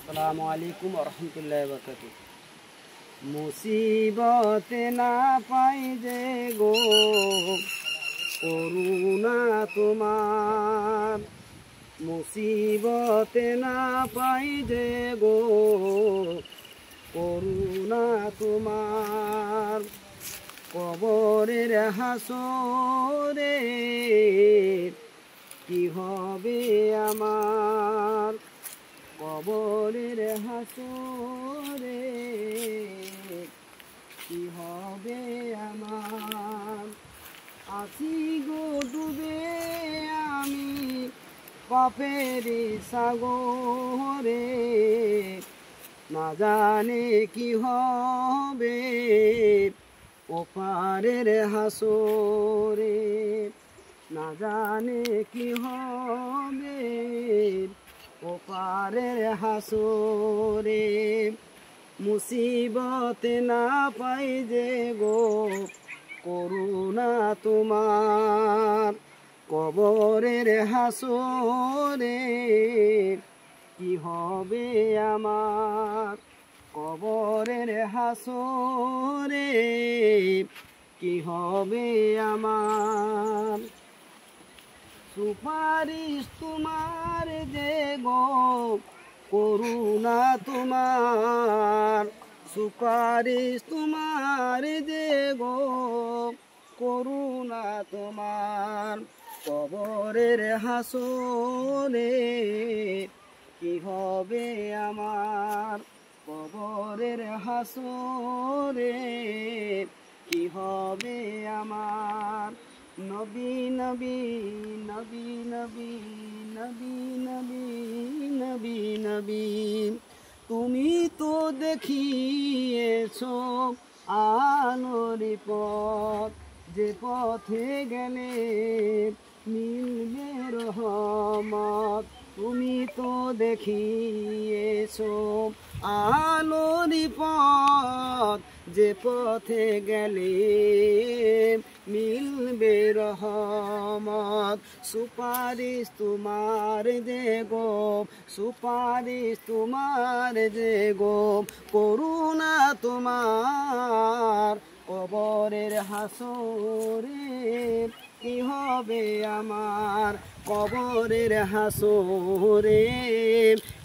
আসসালামু আলাইকুম ওয়া রাহমাতুল্লাহি ওয়া বারাকাতুহু। মুসিবতে না পাই যে গো করুণা তোমার, মুসিবতে না পাই যে গো করুণা তোমার। কবরের হাসরে কি হবে আমার, কবরের হাসরে কি হবে আমার। আছি গো ডুবে আমি পাপের সাগরে, না জানে কি হবে ওপারের হাসরে, না জানে কি হবে ওপারের হাসরে। মুসিবতে না পাই যে গো করুণা তোমার, কবরের হাসরে কি হবে আমার, কবরের হাসরে কি হবে আমার। সুপারিশ তোমার যে গো করুণা তোমার, সুপারিশ তোমার যে গো করুণা তোমার। কবরের হাসরে কি হবে আমার, কবরের হাসরে কি হবে আমার। নবী নবী নবী নবী নবী নবী নবী নবী, তুমি তো দেখিয়েছো আলোর পথ, যে পথে গেলে মিলবে রহমত। তুমি তো দেখিয়েছো আলোর পথ, যে পথে গেলে মিলবে রহমত। সুপারিশ তোমার যে গো, সুপারিশ তোমার যে গো করুণা তোমার। কবরের হাসরে কি হবে আমার, কবরের হাসরে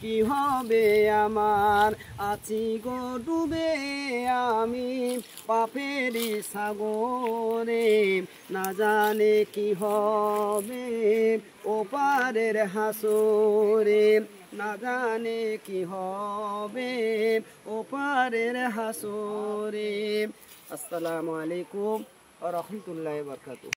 কি হবে আমার। আছি গো ডুবে আমি পাপের সাগরে, না জানে কি হবে ওপারের হাসরে, না জানে কি হবে ওপারের হাসরে। আসসালামু আলাইকুম ওয়া রাহমাতুল্লাহি ওয়া বারাকাতুহু।